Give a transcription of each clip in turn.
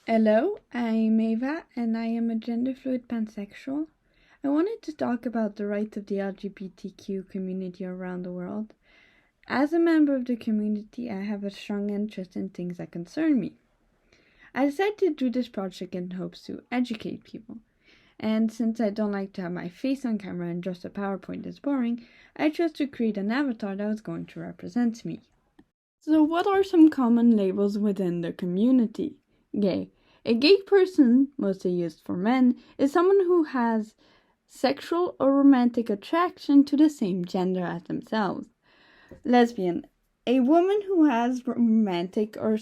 Hello, I'm Ava and I am a gender fluid pansexual. I wanted to talk about the rights of the LGBTQ community around the world. As a member of the community, I have a strong interest in things that concern me. I decided to do this project in hopes to educate people. And since I don't like to have my face on camera and just a PowerPoint is boring, I chose to create an avatar that was going to represent me. So what are some common labels within the community? Gay. A gay person, mostly used for men, is someone who has sexual or romantic attraction to the same gender as themselves. Lesbian. A woman who has romantic or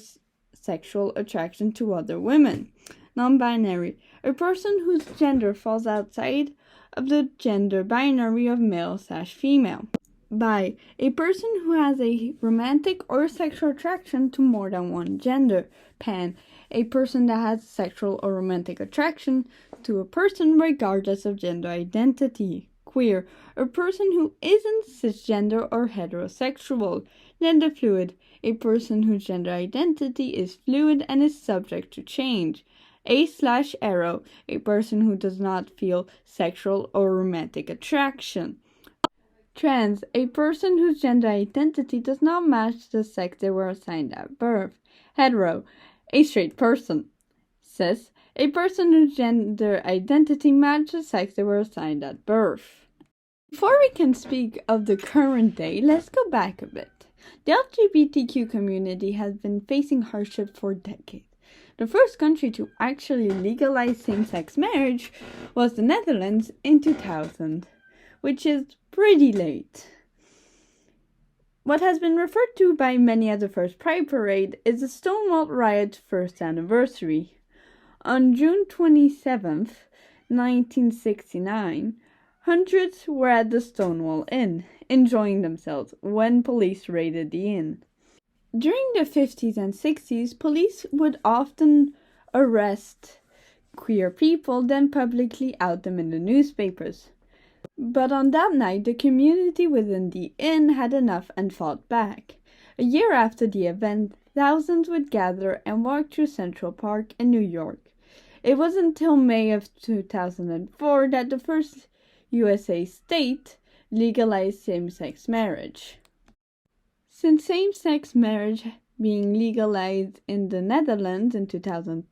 sexual attraction to other women. Non-binary. A person whose gender falls outside of the gender binary of male/female. Bi. A person who has a romantic or sexual attraction to more than one gender. Pan. A person that has sexual or romantic attraction to a person regardless of gender identity. Queer. A person who isn't cisgender or heterosexual. Gender fluid. A person whose gender identity is fluid and is subject to change. A/aro. A person who does not feel sexual or romantic attraction. Trans, a person whose gender identity does not match the sex they were assigned at birth. Hetero, a straight person. Cis, a person whose gender identity matches the sex they were assigned at birth. Before we can speak of the current day, let's go back a bit. The LGBTQ community has been facing hardship for decades. The first country to actually legalize same-sex marriage was the Netherlands in 2000. Which is pretty late. What has been referred to by many as the first Pride Parade is the Stonewall Riot's first anniversary. On June 27th, 1969, hundreds were at the Stonewall Inn, enjoying themselves when police raided the inn. During the 50s and 60s, police would often arrest queer people, then publicly out them in the newspapers. But on that night, the community within the inn had enough and fought back. A year after the event, thousands would gather and walk through Central Park in New York. It was until May of 2004 that the first USA state legalized same-sex marriage. Since same-sex marriage being legalized in the Netherlands in 2000,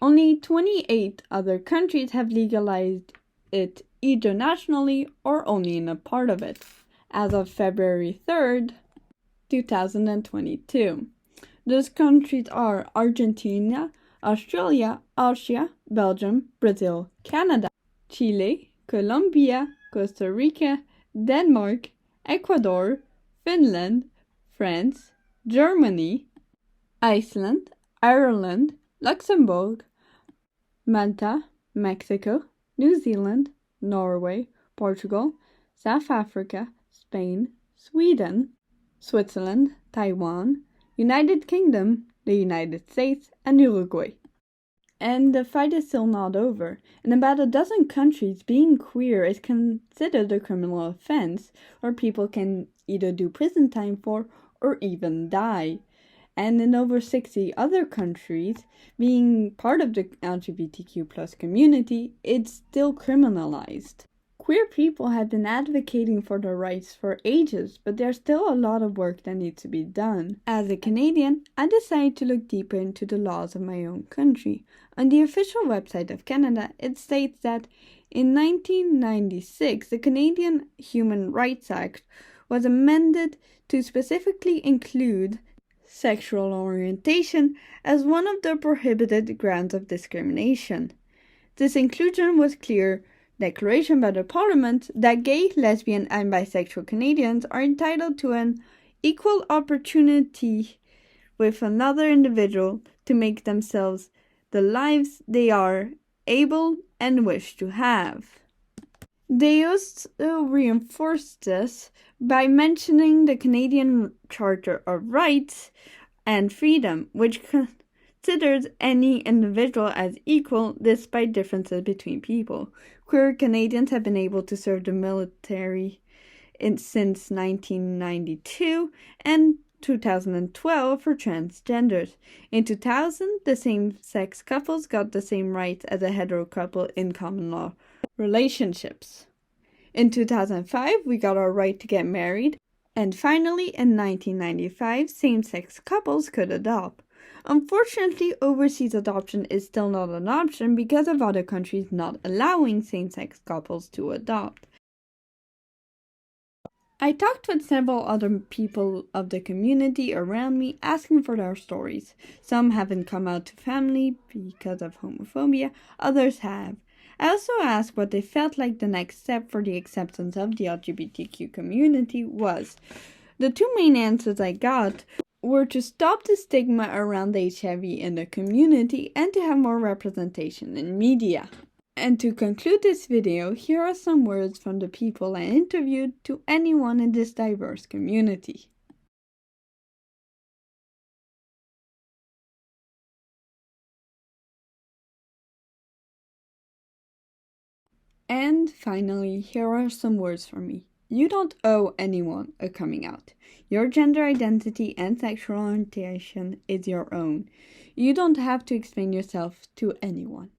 only 28 other countries have legalized it either nationally or only in a part of it, as of February 3rd, 2022. Those countries are Argentina, Australia, Austria, Belgium, Brazil, Canada, Chile, Colombia, Costa Rica, Denmark, Ecuador, Finland, France, Germany, Iceland, Ireland, Luxembourg, Malta, Mexico, New Zealand, Norway, Portugal, South Africa, Spain, Sweden, Switzerland, Taiwan, United Kingdom, the United States, and Uruguay. And the fight is still not over. In about a dozen countries, being queer is considered a criminal offense, where people can either do prison time for or even die. And in over 60 other countries, being part of the LGBTQ+ community, it's still criminalized. Queer people have been advocating for their rights for ages, but there's still a lot of work that needs to be done. As a Canadian, I decided to look deeper into the laws of my own country. On the official website of Canada, it states that in 1996, the Canadian Human Rights Act was amended to specifically include sexual orientation as one of the prohibited grounds of discrimination. This inclusion was clear declaration by the Parliament that gay, lesbian, and bisexual Canadians are entitled to an equal opportunity with another individual to make themselves the lives they are able and wish to have. They also reinforced this by mentioning the Canadian Charter of Rights and Freedom, which considers any individual as equal despite differences between people. Queer Canadians have been able to serve the military since 1992, and 2012 for transgenders. In 2000, the same-sex couples got the same rights as a hetero couple in common law relationships. In 2005, we got our right to get married. And finally, in 1995, same-sex couples could adopt. Unfortunately, overseas adoption is still not an option because of other countries not allowing same-sex couples to adopt. I talked with several other people of the community around me asking for their stories. Some haven't come out to family because of homophobia, others have. I also asked what they felt like the next step for the acceptance of the LGBTQ community was. The two main answers I got were to stop the stigma around HIV in the community and to have more representation in media. And to conclude this video, here are some words from the people I interviewed to anyone in this diverse community. And finally, here are some words from me. You don't owe anyone a coming out. Your gender identity and sexual orientation is your own. You don't have to explain yourself to anyone.